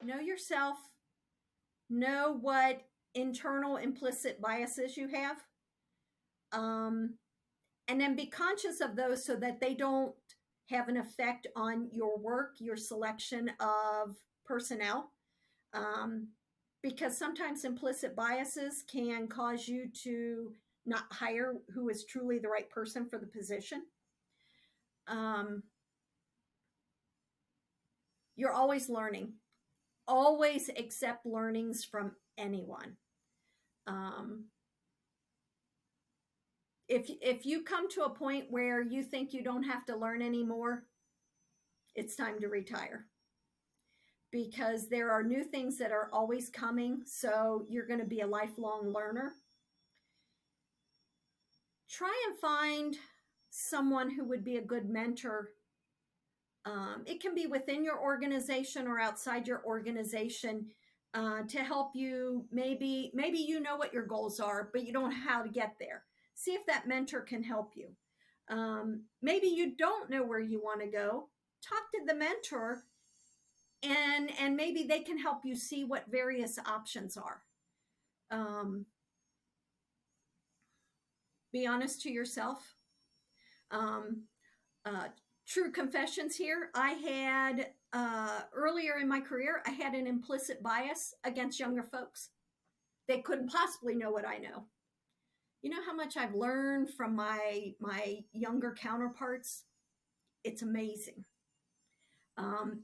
Know yourself. Know what internal implicit biases you have. And then be conscious of those so that they don't have an effect on your work, your selection of personnel. Because sometimes implicit biases can cause you to not hire who is truly the right person for the position. You're always learning. Always accept learnings from anyone. If you come to a point where you think you don't have to learn anymore, it's time to retire. Because there are new things that are always coming, so you're going to be a lifelong learner. Try and find someone who would be a good mentor. It can be within your organization or outside your organization to help you. Maybe you know what your goals are, but you don't know how to get there. See if that mentor can help you. Maybe you don't know where you want to go. Talk to the mentor, and maybe they can help you see what various options are. Be honest to yourself. True confessions here. I had, earlier in my career, I had an implicit bias against younger folks. They couldn't possibly know what I know. You know how much I've learned from my younger counterparts? It's amazing.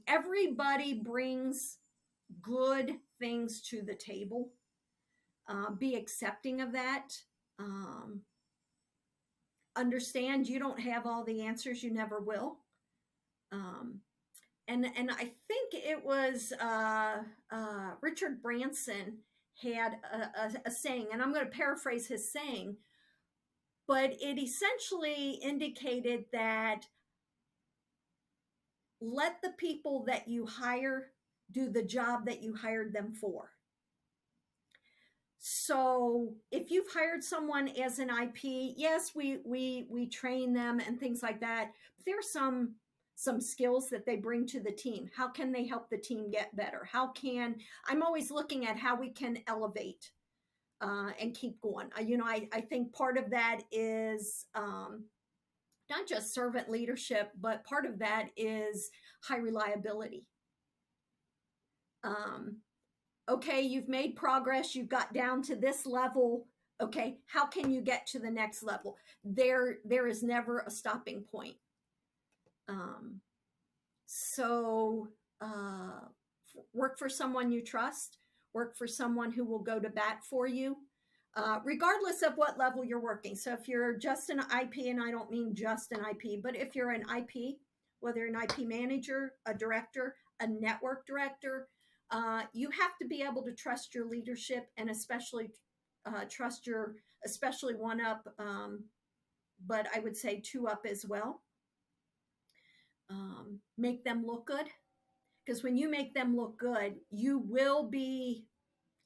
Everybody brings good things to the table. Be accepting of that. Understand you don't have all the answers. You never will. And I think it was Richard Branson had a saying, and I'm going to paraphrase his saying, but it essentially indicated that let the people that you hire do the job that you hired them for. So if you've hired someone as an IP, yes, we train them and things like that. There's some skills that they bring to the team. How can they help the team get better? I'm always looking at how we can elevate and keep going. I think part of that is not just servant leadership, but part of that is high reliability. Okay, you've made progress. You've got down to this level. Okay, how can you get to the next level? There is never a stopping point. So work for someone you trust. Work for someone who will go to bat for you, regardless of what level you're working. So if you're just an IP, and I don't mean just an IP, but if you're an IP, whether you're an IP manager, a director, a network director, you have to be able to trust your leadership, and especially trust especially one up, but I would say two up as well. Make them look good, because when you make them look good, you will be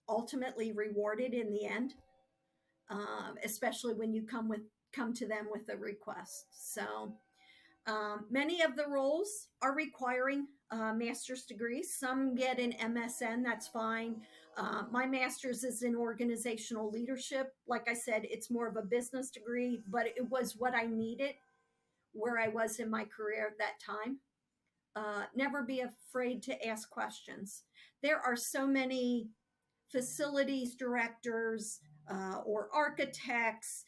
ultimately rewarded in the end, especially when you come to them with a request. So many of the roles are requiring master's degrees. Some get an MSN, that's fine. My master's is in organizational leadership. Like I said, it's more of a business degree, but it was what I needed where I was in my career at that time. Never be afraid to ask questions. There are so many facilities directors or architects,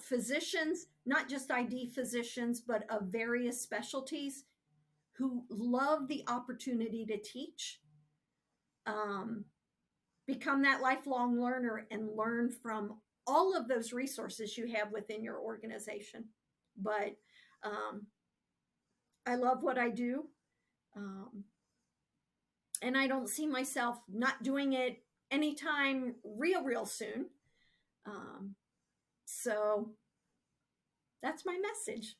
physicians, not just ID physicians, but of various specialties, who love the opportunity to teach. Become that lifelong learner and learn from all of those resources you have within your organization. But I love what I do. And I don't see myself not doing it anytime real soon. So that's my message.